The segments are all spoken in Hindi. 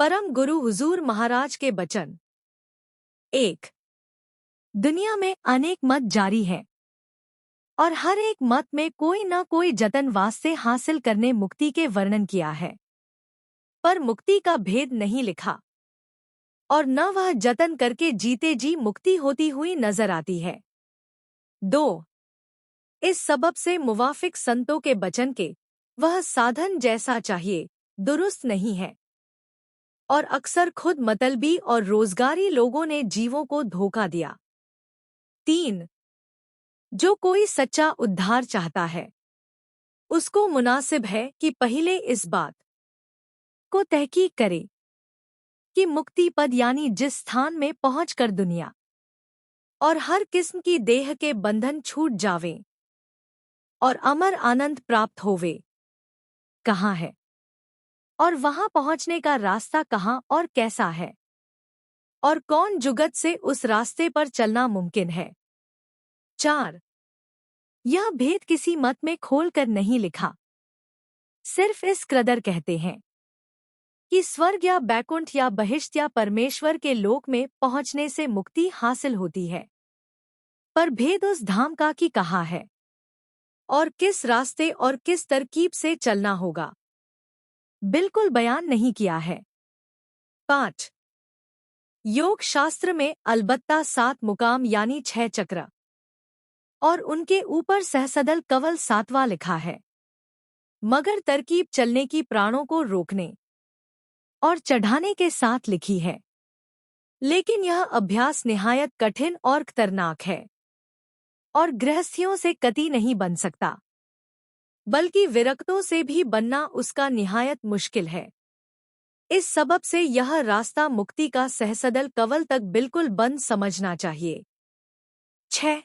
परम गुरु हुजूर महाराज के बचन। 1। दुनिया में अनेक मत जारी हैं और हर एक मत में कोई न कोई जतन वास्ते हासिल करने मुक्ति के वर्णन किया है, पर मुक्ति का भेद नहीं लिखा और न वह जतन करके जीते जी मुक्ति होती हुई नजर आती है। 2। इस सबब से मुवाफिक संतों के बचन के वह साधन जैसा चाहिए दुरुस्त नहीं है और अक्सर खुद मतलबी और रोजगारी लोगों ने जीवों को धोखा दिया। 3। जो कोई सच्चा उद्धार चाहता है उसको मुनासिब है कि पहले इस बात को तहकीक करे कि मुक्ति पद यानी जिस स्थान में पहुंचकर दुनिया और हर किस्म की देह के बंधन छूट जावें और अमर आनंद प्राप्त होवे, कहाँ है और वहां पहुंचने का रास्ता कहाँ और कैसा है और कौन जुगत से उस रास्ते पर चलना मुमकिन है। 4। यह भेद किसी मत में खोलकर नहीं लिखा, सिर्फ इस कदर कहते हैं कि स्वर्ग या बैकुंठ या बहिष्ट या परमेश्वर के लोक में पहुंचने से मुक्ति हासिल होती है, पर भेद उस धाम का कि कहाँ है और किस रास्ते और किस तरकीब से चलना होगा बिल्कुल बयान नहीं किया है। 5। योग शास्त्र में अलबत्ता 7 मुकाम यानी 6 चक्र और उनके ऊपर सहसदल कवल 7वां लिखा है, मगर तरकीब चलने की प्राणों को रोकने और चढ़ाने के साथ लिखी है। लेकिन यह अभ्यास निहायत कठिन और खतरनाक है और गृहस्थियों से कति नहीं बन सकता, बल्कि विरक्तों से भी बनना उसका निहायत मुश्किल है। इस सबब से यह रास्ता मुक्ति का सहसदल कवल तक बिल्कुल बंद समझना चाहिए। 6।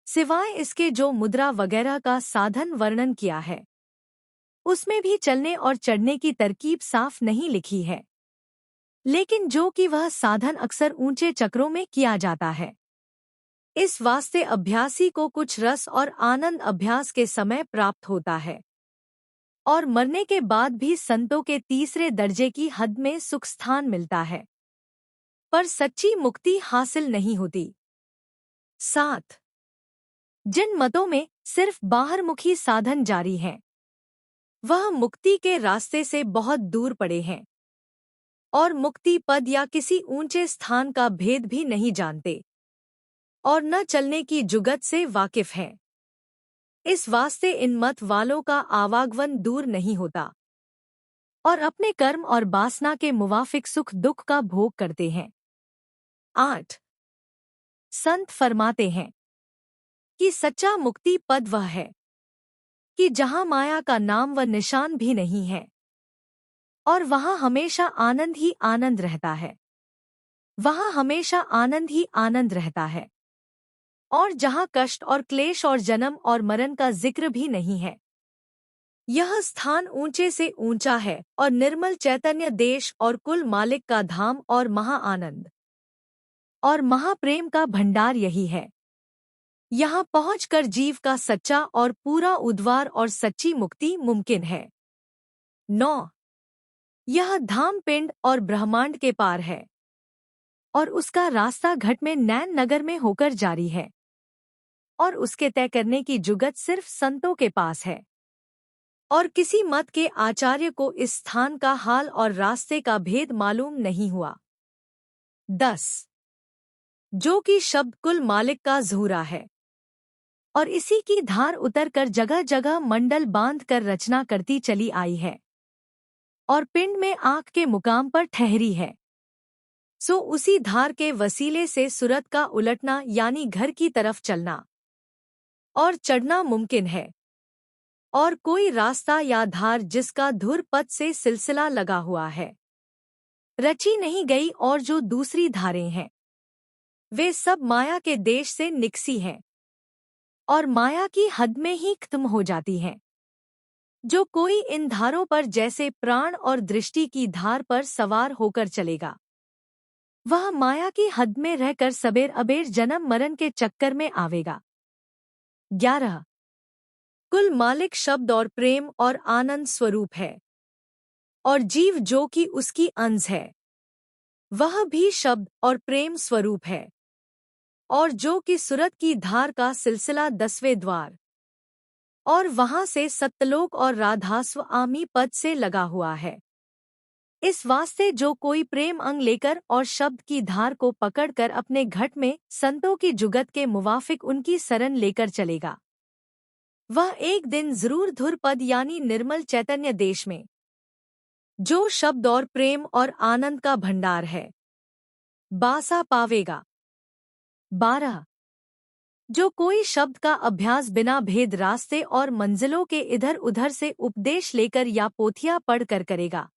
सिवाय इसके जो मुद्रा वगैरह का साधन वर्णन किया है उसमें भी चलने और चढ़ने की तरकीब साफ नहीं लिखी है, लेकिन जो कि वह साधन अक्सर ऊंचे चक्रों में किया जाता है। इस वास्ते अभ्यासी को कुछ रस और आनंद अभ्यास के समय प्राप्त होता है और मरने के बाद भी संतों के तीसरे दर्जे की हद में सुख स्थान मिलता है, पर सच्ची मुक्ति हासिल नहीं होती। 7। जिन मतों में सिर्फ बाहरमुखी साधन जारी हैं वह मुक्ति के रास्ते से बहुत दूर पड़े हैं और मुक्ति पद या किसी ऊंचे स्थान का भेद भी नहीं जानते और न चलने की जुगत से वाकिफ हैं। इस वास्ते इन मत वालों का आवागमन दूर नहीं होता और अपने कर्म और वासना के मुवाफिक सुख दुख का भोग करते हैं। 8। संत फरमाते हैं कि सच्चा मुक्ति पद वह है कि जहां माया का नाम व निशान भी नहीं है और वहां हमेशा आनंद ही आनंद रहता है, वहां हमेशा आनंद ही आनंद रहता है और जहां कष्ट और क्लेश और जन्म और मरण का जिक्र भी नहीं है। यह स्थान ऊंचे से ऊंचा है और निर्मल चैतन्य देश और कुल मालिक का धाम और महा आनंद और महाप्रेम का भंडार यही है। यहाँ पहुंचकर जीव का सच्चा और पूरा उद्धार और सच्ची मुक्ति मुमकिन है। 9। यह धाम पिंड और ब्रह्मांड के पार है और उसका रास्ता घट में नैन नगर में होकर जारी है और उसके तय करने की जुगत सिर्फ संतों के पास है और किसी मत के आचार्य को इस स्थान का हाल और रास्ते का भेद मालूम नहीं हुआ। 10। जो कि शब्द कुल मालिक का ज़हूरा है और इसी की धार उतरकर जगह जगह मंडल बांध कर रचना करती चली आई है और पिंड में आँख के मुकाम पर ठहरी है, सो उसी धार के वसीले से सूरत का उलटना यानी घर की तरफ चलना और चढ़ना मुमकिन है और कोई रास्ता या धार जिसका धुर पथ से सिलसिला लगा हुआ है रची नहीं गई और जो दूसरी धारें हैं वे सब माया के देश से निकसी हैं और माया की हद में ही खत्म हो जाती हैं। जो कोई इन धारों पर जैसे प्राण और दृष्टि की धार पर सवार होकर चलेगा वह माया की हद में रहकर सबेर अबेर जन्म मरण के चक्कर में आवेगा। 11। कुल मालिक शब्द और प्रेम और आनंद स्वरूप है और जीव जो कि उसकी अंश है, वह भी शब्द और प्रेम स्वरूप है, और जो कि सुरत की धार का सिलसिला 10वें द्वार और वहां से सत्यलोक और राधास्व आमी पद से लगा हुआ है। इस वास्ते जो कोई प्रेम अंग लेकर और शब्द की धार को पकड़कर अपने घट में संतों की जुगत के मुवाफिक उनकी शरण लेकर चलेगा, वह एक दिन जरूर धुर पद यानी निर्मल चैतन्य देश में, जो शब्द और प्रेम और आनंद का भंडार है, बासा पावेगा। 12 जो कोई शब्द का अभ्यास बिना भेद रास्ते और मंजिलों के इधर उधर से उपदेश लेकर या पोथियां पढ़कर करेगा,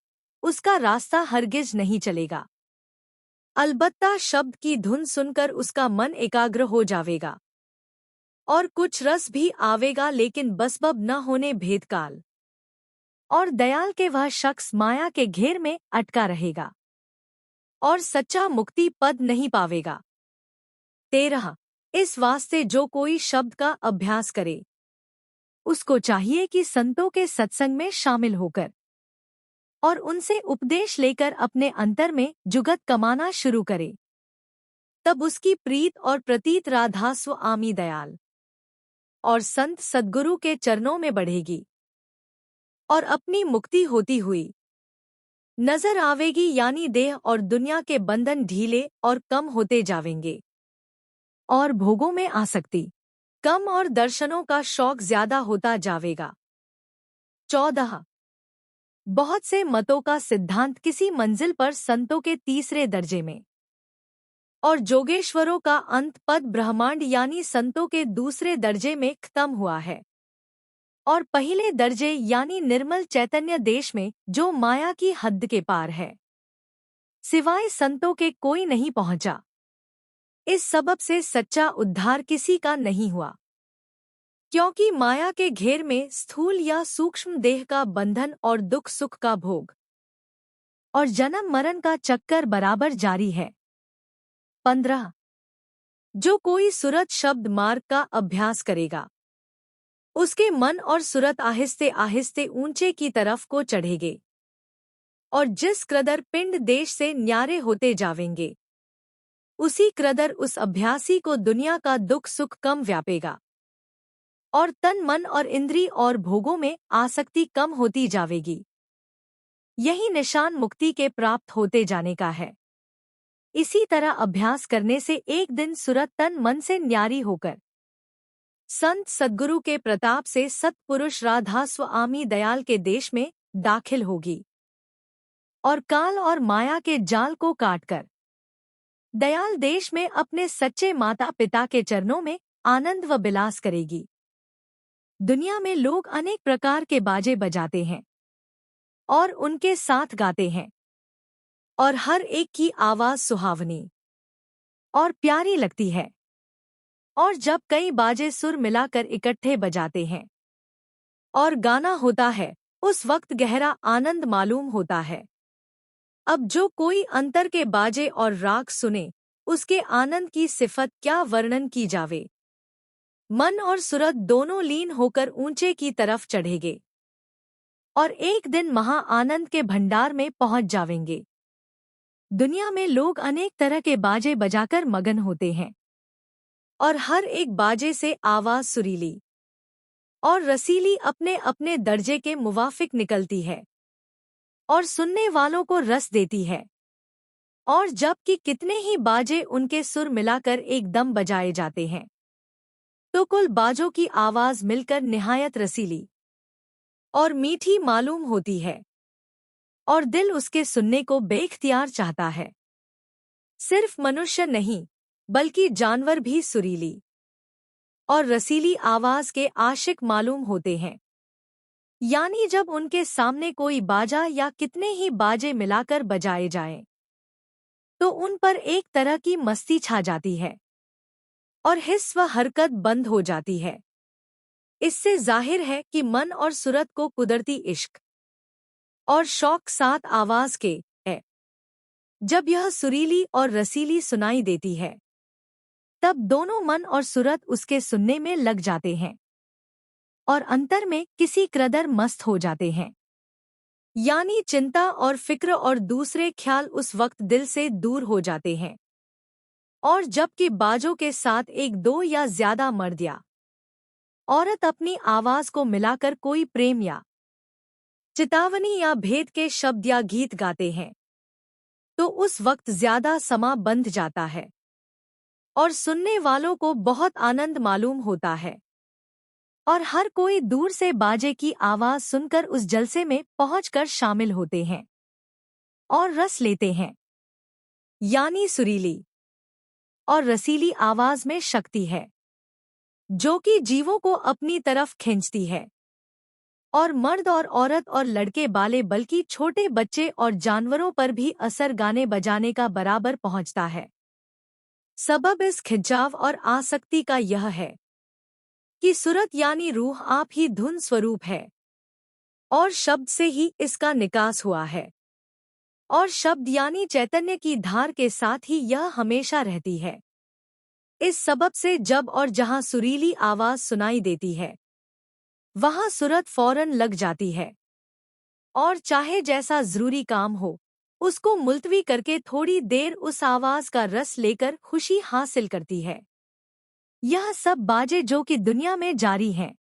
उसका रास्ता हरगिज नहीं चलेगा। अलबत्ता शब्द की धुन सुनकर उसका मन एकाग्र हो जावेगा और कुछ रस भी आवेगा, लेकिन बसबब न होने भेदकाल और दयाल के वह शख्स माया के घेर में अटका रहेगा और सच्चा मुक्ति पद नहीं पावेगा। 13 इस वास्ते जो कोई शब्द का अभ्यास करे, उसको चाहिए कि संतों के सत्संग में शामिल होकर और उनसे उपदेश लेकर अपने अंतर में जुगत कमाना शुरू करे। तब उसकी प्रीत और प्रतीत राधास्व आमी दयाल और संत सद्गुरु के चरणों में बढ़ेगी और अपनी मुक्ति होती हुई नजर आवेगी, यानी देह और दुनिया के बंधन ढीले और कम होते जावेंगे और भोगों में आसक्ति कम और दर्शनों का शौक ज्यादा होता जावेगा। 14 बहुत से मतों का सिद्धांत किसी मंजिल पर संतों के तीसरे दर्जे में और जोगेश्वरों का अंत पद ब्रह्मांड यानी संतों के दूसरे दर्जे में खत्म हुआ है, और पहले दर्जे यानी निर्मल चैतन्य देश में जो माया की हद के पार है, सिवाय संतों के कोई नहीं पहुंचा। इस सबब से सच्चा उद्धार किसी का नहीं हुआ, क्योंकि माया के घेर में स्थूल या सूक्ष्म देह का बंधन और दुख सुख का भोग और जन्म मरण का चक्कर बराबर जारी है। 15 जो कोई सुरत शब्द मार्ग का अभ्यास करेगा, उसके मन और सुरत आहिस्ते आहिस्ते ऊंचे की तरफ को चढ़ेगे और जिस क्रदर पिंड देश से न्यारे होते जावेंगे, उसी क्रदर उस अभ्यासी को दुनिया का दुख सुख कम व्यापेगा और तन मन और इंद्री और भोगों में आसक्ति कम होती जावेगी। यही निशान मुक्ति के प्राप्त होते जाने का है। इसी तरह अभ्यास करने से एक दिन सुरत तन मन से न्यारी होकर संत सद्गुरु के प्रताप से सत्पुरुष राधास्व आमी दयाल के देश में दाखिल होगी और काल और माया के जाल को काटकर दयाल देश में अपने सच्चे माता पिता के चरणों में आनंद व विलास करेगी। दुनिया में लोग अनेक प्रकार के बाजे बजाते हैं और उनके साथ गाते हैं, और हर एक की आवाज सुहावनी और प्यारी लगती है, और जब कई बाजे सुर मिलाकर इकट्ठे बजाते हैं और गाना होता है, उस वक्त गहरा आनंद मालूम होता है। अब जो कोई अंतर के बाजे और राग सुने, उसके आनंद की सिफत क्या वर्णन की जावे। मन और सुरत दोनों लीन होकर ऊंचे की तरफ चढ़ेंगे और एक दिन महा आनंद के भंडार में पहुंच जावेंगे। दुनिया में लोग अनेक तरह के बाजे बजाकर मगन होते हैं, और हर एक बाजे से आवाज सुरीली और रसीली अपने अपने दर्जे के मुवाफिक निकलती है और सुनने वालों को रस देती है। और जबकि कितने ही बाजे उनके सुर मिलाकर एकदम बजाए जाते हैं, तो कुल बाजों की आवाज मिलकर निहायत रसीली और मीठी मालूम होती है, और दिल उसके सुनने को बेख्तियार चाहता है। सिर्फ मनुष्य नहीं, बल्कि जानवर भी सुरीली और रसीली आवाज के आशिक मालूम होते हैं। यानी जब उनके सामने कोई बाजा या कितने ही बाजे मिलाकर बजाए जाएं, तो उन पर एक तरह की मस्ती छा जाती है और हिस्स व हरकत बंद हो जाती है। इससे जाहिर है कि मन और सुरत को कुदरती इश्क और शौक साथ आवाज के है। जब यह सुरीली और रसीली सुनाई देती है, तब दोनों मन और सुरत उसके सुनने में लग जाते हैं और अंतर में किसी क्रदर मस्त हो जाते हैं। यानी चिंता और फिक्र और दूसरे ख्याल उस वक्त दिल से दूर हो जाते हैं। और जबकि बाजों के साथ एक, दो या ज्यादा मर्द या औरत अपनी आवाज को मिलाकर कोई प्रेम या चेतावनी या भेद के शब्द या गीत गाते हैं, तो उस वक्त ज्यादा समा बंध जाता है और सुनने वालों को बहुत आनंद मालूम होता है। और हर कोई दूर से बाजे की आवाज सुनकर उस जलसे में पहुंचकर शामिल होते हैं और रस लेते हैं। यानी सुरीली और रसीली आवाज में शक्ति है जो कि जीवों को अपनी तरफ खींचती है। और मर्द और औरत और लड़के बाले बल्कि छोटे बच्चे और जानवरों पर भी असर गाने बजाने का बराबर पहुंचता है। सबब इस खिंचाव और आसक्ति का यह है कि सूरत यानी रूह आप ही धुन स्वरूप है और शब्द से ही इसका निकास हुआ है। और शब्द यानी चैतन्य की धार के साथ ही यह हमेशा रहती है। इस सबब से जब और जहां सुरीली आवाज सुनाई देती है वहां सूरत फौरन लग जाती है और चाहे जैसा जरूरी काम हो उसको मुलतवी करके थोड़ी देर उस आवाज का रस लेकर खुशी हासिल करती है। यह सब बाजे जो कि दुनिया में जारी हैं।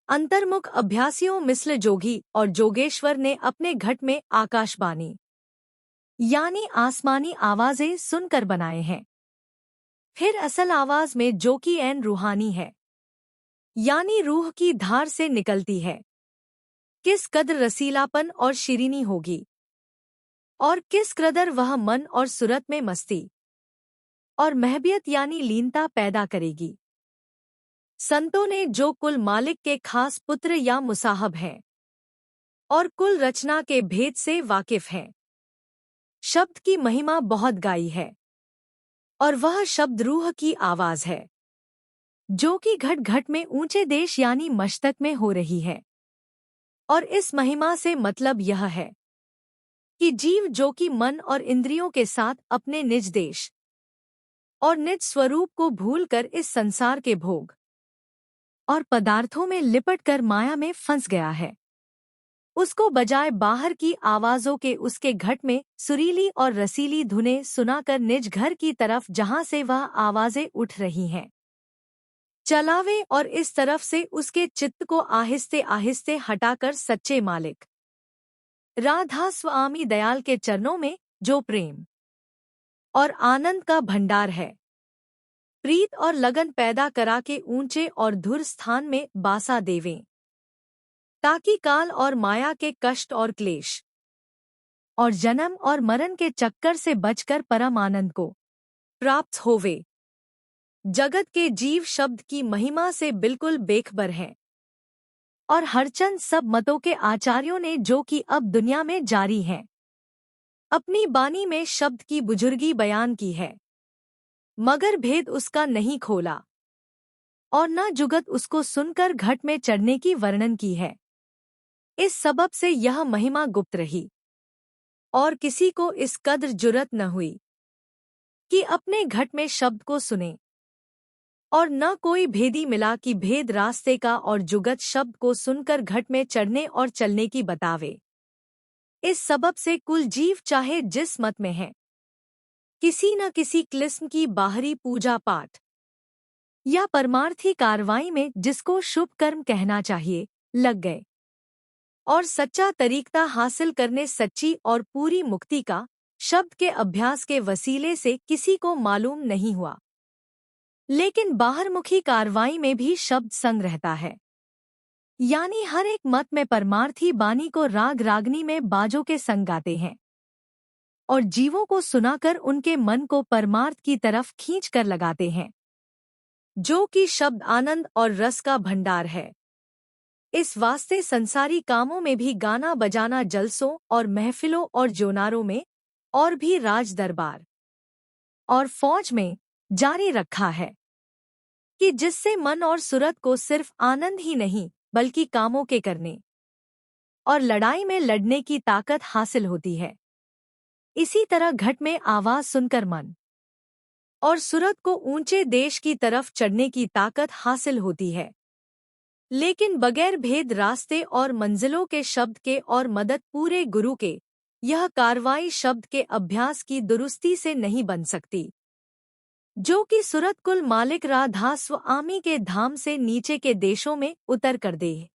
अंतर्मुख अभ्यासियों मिस्ल जोगी और जोगेश्वर ने अपने घट में आकाशवाणी यानी आसमानी आवाजें सुनकर बनाए हैं। फिर असल आवाज में जो कि एन रूहानी है यानी रूह की धार से निकलती है, किस कदर रसीलापन और शिरीनी होगी और किस कदर वह मन और सूरत में मस्ती और महबियत यानी लीनता पैदा करेगी। संतों ने जो कुल मालिक के खास पुत्र या मुसाहब हैं और कुल रचना के भेद से वाकिफ हैं, शब्द की महिमा बहुत गाई है और वह शब्द रूह की आवाज है जो कि घट घट में ऊंचे देश यानी मस्तक में हो रही है। और इस महिमा से मतलब यह है कि जीव जो कि मन और इंद्रियों के साथ अपने निज देश और निज स्वरूप को भूलकर इस संसार के भोग और पदार्थों में लिपटकर माया में फंस गया है, उसको बजाय बाहर की आवाजों के उसके घट में सुरीली और रसीली धुनें सुनाकर निज घर की तरफ जहां से वह आवाजें उठ रही हैं चलावे और इस तरफ से उसके चित्त को आहिस्ते आहिस्ते हटाकर सच्चे मालिक राधा स्वामी दयाल के चरणों में जो प्रेम और आनंद का भंडार है, प्रीत और लगन पैदा करा के ऊंचे और धुर स्थान में बासा देवें, ताकि काल और माया के कष्ट और क्लेश और जन्म और मरण के चक्कर से बचकर परम आनंद को प्राप्त होवे। जगत के जीव शब्द की महिमा से बिल्कुल बेखबर हैं और हरचंद सब मतों के आचार्यों ने जो कि अब दुनिया में जारी हैं अपनी बानी में शब्द की बुजुर्गी बयान की है, मगर भेद उसका नहीं खोला और न जुगत उसको सुनकर घट में चढ़ने की वर्णन की है। इस सबब से यह महिमा गुप्त रही और किसी को इस कद्र जुरत न हुई कि अपने घट में शब्द को सुने और न कोई भेदी मिला कि भेद रास्ते का और जुगत शब्द को सुनकर घट में चढ़ने और चलने की बतावे। इस सबब से कुल जीव चाहे जिस मत में है किसी न किसी किस्म की बाहरी पूजा पाठ या परमार्थी कार्रवाई में जिसको शुभ कर्म कहना चाहिए लग गए और सच्चा तरीकता हासिल करने सच्ची और पूरी मुक्ति का शब्द के अभ्यास के वसीले से किसी को मालूम नहीं हुआ। लेकिन बाहरमुखी कार्रवाई में भी शब्द संग रहता है, यानी हर एक मत में परमार्थी बानी को राग रागनी में बाजों के संग गाते हैं और जीवों को सुनाकर उनके मन को परमार्थ की तरफ खींच कर लगाते हैं जो कि शब्द आनंद और रस का भंडार है। इस वास्ते संसारी कामों में भी गाना बजाना जलसों और महफिलों और जोनारों में और भी राज दरबार और फौज में जारी रखा है कि जिससे मन और सूरत को सिर्फ आनंद ही नहीं बल्कि कामों के करने और लड़ाई में लड़ने की ताकत हासिल होती है। इसी तरह घट में आवाज सुनकर मन और सूरत को ऊंचे देश की तरफ चढ़ने की ताकत हासिल होती है। लेकिन बगैर भेद रास्ते और मंजिलों के शब्द के और मदद पूरे गुरु के, यह कार्रवाई शब्द के अभ्यास की दुरुस्ती से नहीं बन सकती, जो कि सूरत कुल मालिक राधा स्वामी के धाम से नीचे के देशों में उतर कर दे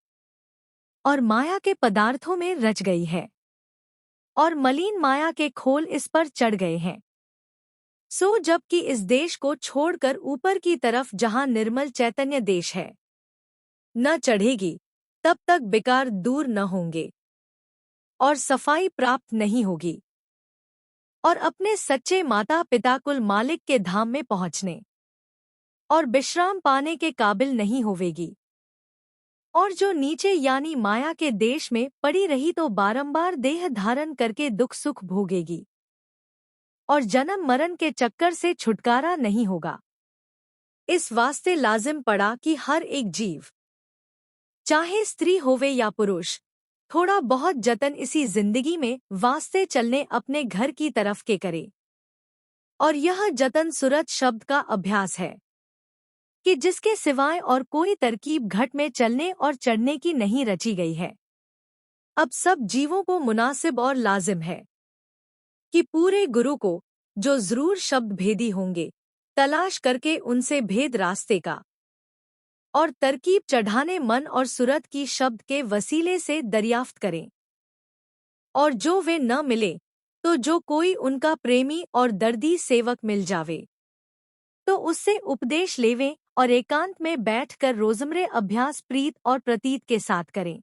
और माया के पदार्थों में रच गई है और मलिन माया के खोल इस पर चढ़ गए हैं। सो जबकि इस देश को छोड़कर ऊपर की तरफ जहां निर्मल चैतन्य देश है न चढ़ेगी, तब तक विकार दूर न होंगे और सफाई प्राप्त नहीं होगी और अपने सच्चे माता पिता कुल मालिक के धाम में पहुंचने और विश्राम पाने के काबिल नहीं होवेगी। और जो नीचे यानी माया के देश में पड़ी रही तो बारंबार देह धारण करके दुख सुख भोगेगी और जन्म मरण के चक्कर से छुटकारा नहीं होगा। इस वास्ते लाजिम पड़ा कि हर एक जीव, चाहे स्त्री होवे या पुरुष, थोड़ा बहुत जतन इसी जिंदगी में वास्ते चलने अपने घर की तरफ के करे। और यह जतन सूरत शब्द का अभ्यास है कि जिसके सिवाय और कोई तरकीब घट में चलने और चढ़ने की नहीं रची गई है। अब सब जीवों को मुनासिब और लाजिम है कि पूरे गुरु को, जो जरूर शब्द भेदी होंगे, तलाश करके उनसे भेद रास्ते का और तरकीब चढ़ाने मन और सूरत की शब्द के वसीले से दरियाफ्त करें। और जो वे न मिले तो जो कोई उनका प्रेमी और दर्दी सेवक मिल जावे तो उससे उपदेश लेवें और एकांत में बैठकर रोजमरे अभ्यास प्रीत और प्रतीत के साथ करें।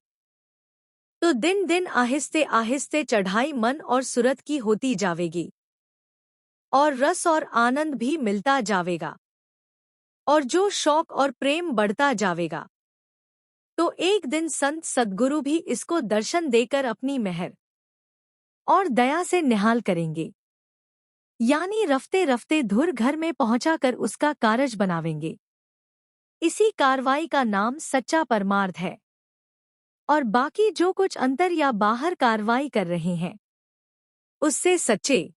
तो दिन दिन आहिस्ते आहिस्ते चढ़ाई मन और सूरत की होती जावेगी और रस और आनंद भी मिलता जावेगा और जो शौक और प्रेम बढ़ता जावेगा। तो एक दिन संत सद्गुरु भी इसको दर्शन देकर अपनी मेहर और दया से निहाल करेंगे, यानी रफ्ते रफ्ते धुर घर में पहुंचाकर उसका कारज बनावेंगे। इसी कार्रवाई का नाम सच्चा परमार्थ है। और बाकी जो कुछ अंतर या बाहर कार्रवाई कर रहे हैं उससे सच्चे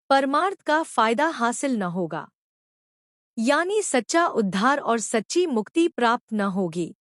परमार्थ का फायदा हासिल न होगा, यानी सच्चा उद्धार और सच्ची मुक्ति प्राप्त न होगी।